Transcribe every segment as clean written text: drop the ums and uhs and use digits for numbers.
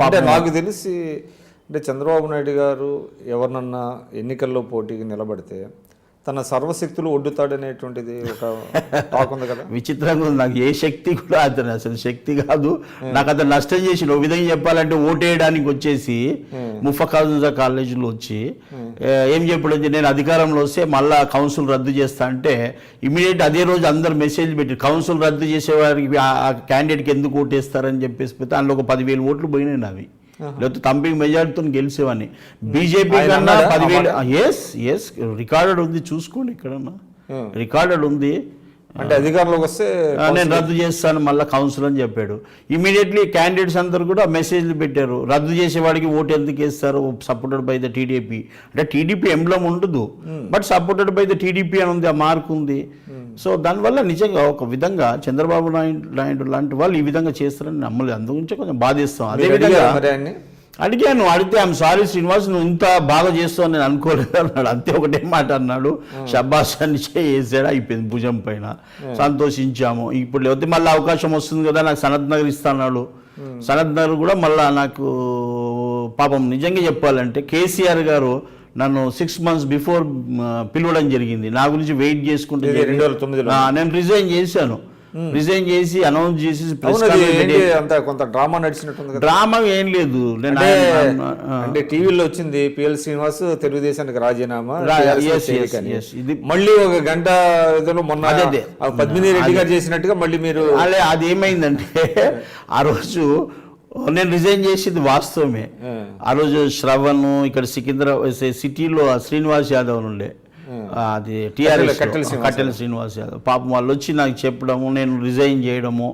అంటే నాకు తెలిసి అంటే చంద్రబాబు నాయుడు గారు ఎవరినన్నా ఎన్నికల్లో పోటీకి నిలబడితే తన సర్వశక్తులు ఒడ్డుతాడనేటువంటిది ఒక టాక్ ఉంది కదా. విచిత్రంగా ఉంది. నాకు ఏ శక్తి కూడా అతను అసలు శక్తి కాదు. నాకు అతను నష్టం చేసి ఒక విధంగా చెప్పాలంటే ఓటేయడానికి వచ్చేసి ముఫాఖాజా కాలేజీలో వచ్చి ఏం చెప్పడం, నేను అధికారంలో వస్తే మళ్ళా కౌన్సిల్ రద్దు చేస్తా అంటే ఇమీడియట్ అదే రోజు అందరు మెసేజ్ పెట్టి కౌన్సిల్ రద్దు చేసేవారికి ఆ క్యాండిడేట్కి ఎందుకు ఓటేస్తారని చెప్పేసి పోతే అందులో ఒక 10,000 ఓట్లు పోయినాయి నావి. లేకపోతే తంపింగ్ మెజార్టీతో గెలిచేవాడిని. బీజేపీ కన్నా 10,000 రికార్డెడ్ ఉంది, చూసుకోండి ఎక్కడన్నా రికార్డెడ్ ఉంది. అంటే అధికారంలోకి వస్తే నేను రద్దు చేస్తాను మళ్ళీ కౌన్సిల్ అని చెప్పాడు. ఇమీడియట్లీ క్యాండిడేట్స్ అందరూ కూడా మెసేజ్లు పెట్టారు, రద్దు చేసేవాడికి ఓటు ఎందుకు వేస్తారు, సపోర్టెడ్ బై ద టీడీపీ. అంటే టీడీపీ ఎంబ్లం ఉండదు, but supported by the TDP అని ఉంది, ఆ మార్క్ ఉంది. సో దానివల్ల నిజంగా ఒక విధంగా చంద్రబాబు నాయుడు లాంటి వాళ్ళు ఈ విధంగా చేస్తారని నమ్మలేదు. అందుగురించి కొంచెం బాధిస్తాం. అదేవిధంగా అడిగాను, అడిగితే ఐఎమ్ సారీ శ్రీనివాస్, నువ్వు ఇంత బాగా చేస్తావు నేను అనుకోలేదు అన్నాడు. అంతే, ఒకటే మాట అన్నాడు. షబ్బాస్ అని చేసాడు, అయిపోయింది భుజం పైన. సంతోషించాము. ఇప్పుడు లేకపోతే మళ్ళీ అవకాశం వస్తుంది కదా, నాకు సనత్ నగర్ ఇస్తాడు. సనత్ నగర్ కూడా మళ్ళీ నాకు పాపం నిజంగా చెప్పాలంటే కేసీఆర్ గారు నన్ను 6 months బిఫోర్ పిలవడం జరిగింది. నా గురించి వెయిట్ చేసుకుంటే 2009 నేను రిజైన్ చేశాను. రిజైన్ చేసి అనౌన్స్ చేసి కొంత డ్రామా నడిచినట్టుంది. డ్రామా ఏం లేదు, అంటే టీవీలో వచ్చింది పిఎల్ శ్రీనివాస్ తెలుగుదేశానికి రాజీనామా, మళ్ళీ ఒక గంట మొన్న పద్మిని రెడ్డి గారు చేసినట్టుగా మళ్ళీ మీరు అది ఏమైందంటే ఆ రోజు నేను రిజైన్ చేసింది వాస్తవమే. ఆ రోజు శ్రవణ్ ఇక్కడ సికింద్రాబాద్ సిటీలో శ్రీనివాస్ యాదవ్ ఉండే, అది టీఆర్ఎస్ కట్టెల శ్రీనివాస్ యాదవ్. పాపం వాళ్ళు వచ్చి నాకు చెప్పడము, నేను రిజైన్ చేయడము.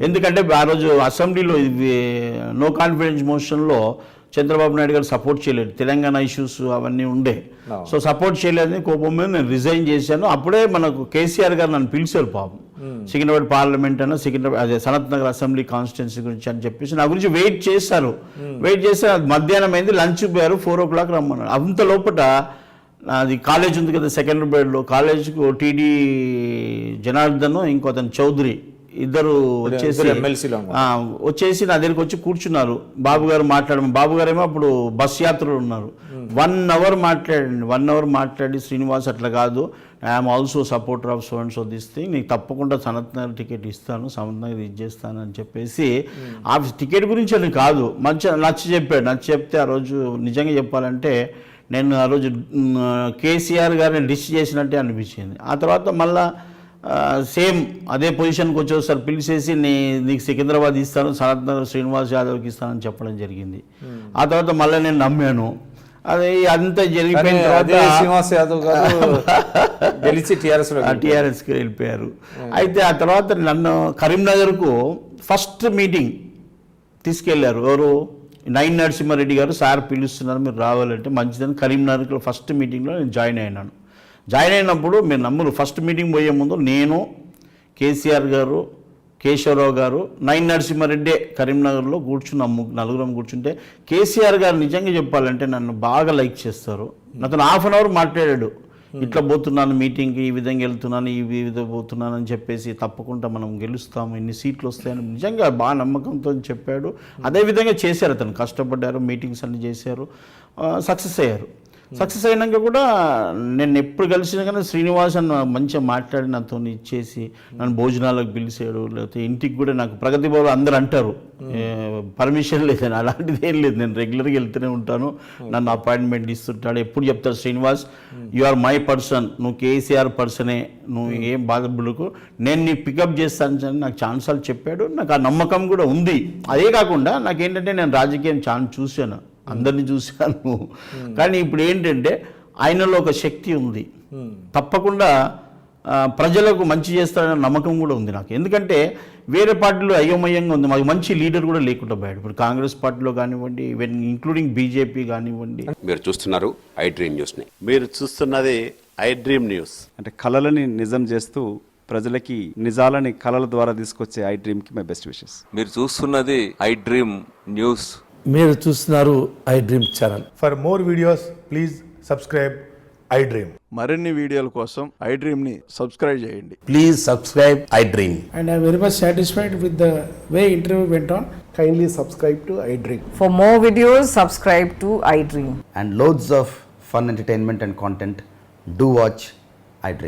ఎందుకంటే ఆ రోజు అసెంబ్లీలో ఇది నో కాన్ఫిడెన్స్ మోషన్లో చంద్రబాబు నాయుడు గారు సపోర్ట్ చేయలేదు, తెలంగాణ ఇష్యూస్ అవన్నీ ఉండే. సో సపోర్ట్ చేయలేదని కోపం మీద నేను రిజైన్ చేశాను. అప్పుడే మనకు కేసీఆర్ గారు నన్ను పిలిచారు పాపం, సికింద్రాబాద్ పార్లమెంట్ అన్న సికింద్రాబాద్ అదే సనత్ నగర్ అసెంబ్లీ కాన్స్టిట్యున్సీ గురించి అని చెప్పేసి నా గురించి వెయిట్ చేశారు. వెయిట్ చేస్తే మధ్యాహ్నం అయింది, లంచ్ పోయారు, 4 o'clock రమ్మన్నారు. అంత లోపల అది కాలేజ్ ఉంది కదా సెకండరీలో, కాలేజ్కి టీడీ జనార్దన్ ఇంకో అతను చౌదరి ఇద్దరు వచ్చేసి నా దగ్గరికి వచ్చి కూర్చున్నారు. బాబు గారు మాట్లాడము, బాబు గారు ఏమో అప్పుడు బస్ యాత్రలు ఉన్నారు. 1 hour మాట్లాడండి. 1 hour మాట్లాడి శ్రీనివాస్ అట్లా కాదు, I'm also supporter of so and so this thing, నీకు తప్పకుండా సనత్ నగర్ టికెట్ ఇస్తాను, సనత్ నగర్ ఇచ్చేస్తాను అని చెప్పేసి ఆ టికెట్ గురించి అని కాదు మంచిగా నచ్చి చెప్పాడు. నచ్చి చెప్తే ఆ రోజు నిజంగా చెప్పాలంటే నేను ఆ రోజు కేసీఆర్ గారిని డిష్ చేసినట్టే అనిపించింది. ఆ తర్వాత మళ్ళా సేమ్ అదే పొజిషన్కి వచ్చేసారి పిలిచేసి నీకు సికింద్రాబాద్ ఇస్తాను, సనత్ నగర్ శ్రీనివాస్ యాదవ్కి ఇస్తానని చెప్పడం జరిగింది. ఆ తర్వాత మళ్ళీ నేను నమ్మాను. అది అంతా జరిగిపోయిన తర్వాత శ్రీనివాస్ యాదవ్ గారు గెలిచి టీఆర్ఎస్కి వెళ్ళిపోయారు. అయితే ఆ తర్వాత నన్ను కరీంనగర్కు ఫస్ట్ మీటింగ్ తీసుకెళ్లారు. ఎవరు? 9 నరసింహారెడ్డి గారు, సార్ పిలుస్తున్నారు మీరు రావాలంటే మంచిదని కరీంనగర్లో ఫస్ట్ మీటింగ్లో నేను జాయిన్ అయినాను. జాయిన్ అయినప్పుడు మీరు నమ్మరు, ఫస్ట్ మీటింగ్ పోయే ముందు నేను, కేసీఆర్ గారు, కేశవరావు గారు, 9 నరసింహారెడ్డి కరీంనగర్లో కూర్చున్నాం, నలుగురం కూర్చుంటే కేసీఆర్ గారు నిజంగా చెప్పాలంటే నన్ను బాగా లైక్ చేస్తారు. అతను 1/2 hour మాట్లాడాడు, ఇట్లా పోతున్నాను మీటింగ్కి, ఈ విధంగా వెళ్తున్నాను, ఈ విధంగా పోతున్నాను అని చెప్పేసి, తప్పకుండా మనం గెలుస్తాము, ఇన్ని సీట్లు వస్తాయని నిజంగా బాగా నమ్మకంతో చెప్పాడు. అదేవిధంగా చేశారు, అతను కష్టపడ్డారు, మీటింగ్స్ అన్ని చేశారు, సక్సెస్ అయ్యారు. సక్సెస్ అయినాక కూడా నేను ఎప్పుడు కలిసినా కానీ శ్రీనివాస్ అన్న మంచిగా మాట్లాడి నాతో ఇచ్చేసి నన్ను భోజనాలకు పిలిచాడు. లేకపోతే ఇంటికి కూడా నాకు ప్రగతి భవన్ అందరూ అంటారు పర్మిషన్ లేదని, అలాంటిది ఏం లేదు, నేను రెగ్యులర్గా వెళ్తూనే ఉంటాను. నన్ను అపాయింట్మెంట్ ఇస్తుంటాడు. ఎప్పుడు చెప్తాడు Srinivas you are my person, నువ్వు కేసీఆర్ పర్సనే, నువ్వు ఏం బాధపడకు, నేను నీ పికప్ చేస్తాను అని నాకు ఛాన్సాలు చెప్పాడు. నాకు ఆ నమ్మకం కూడా ఉంది. అదే కాకుండా నాకేంటంటే నేను రాజకీయం చాలా చూశాను, అందరినీ చూశాను. కానీ ఇప్పుడు ఏంటంటే ఆయనలో ఒక శక్తి ఉంది, తప్పకుండా ప్రజలకు మంచి చేస్తాడనే నమ్మకం కూడా ఉంది నాకు. ఎందుకంటే వేరే పార్టీలో అయోమయంగా ఉంది, మాకు మంచి లీడర్ కూడా లేకుండా పోయాడు. ఇప్పుడు కాంగ్రెస్ పార్టీలో కానివ్వండి, ఈవెన్ ఇంక్లూడింగ్ బీజేపీ కానివ్వండి. మీరు చూస్తున్నారు ఐ డ్రీమ్ న్యూస్ని. మీరు చూస్తున్నది ఐ డ్రీమ్ న్యూస్. అంటే కళలని నిజం చేస్తూ ప్రజలకి నిజాలని కళల ద్వారా తీసుకొచ్చే ఐ డ్రీమ్కి మై బెస్ట్ విషెస్. మీరు చూస్తున్నది ఐ డ్రీమ్ న్యూస్. మీరు చూస్తున్నారు I dream channel. For more videos please subscribe I dream. మరిన్ని వీడియోల కోసం ఐ డ్రీమ్ని సబ్స్క్రైబ్ చేయండి. Please subscribe I dream. And I am very much satisfied with the way interview went on. Kindly subscribe to iDream. For more videos, subscribe to iDream. and loads of fun entertainment and content. Do watch iDream.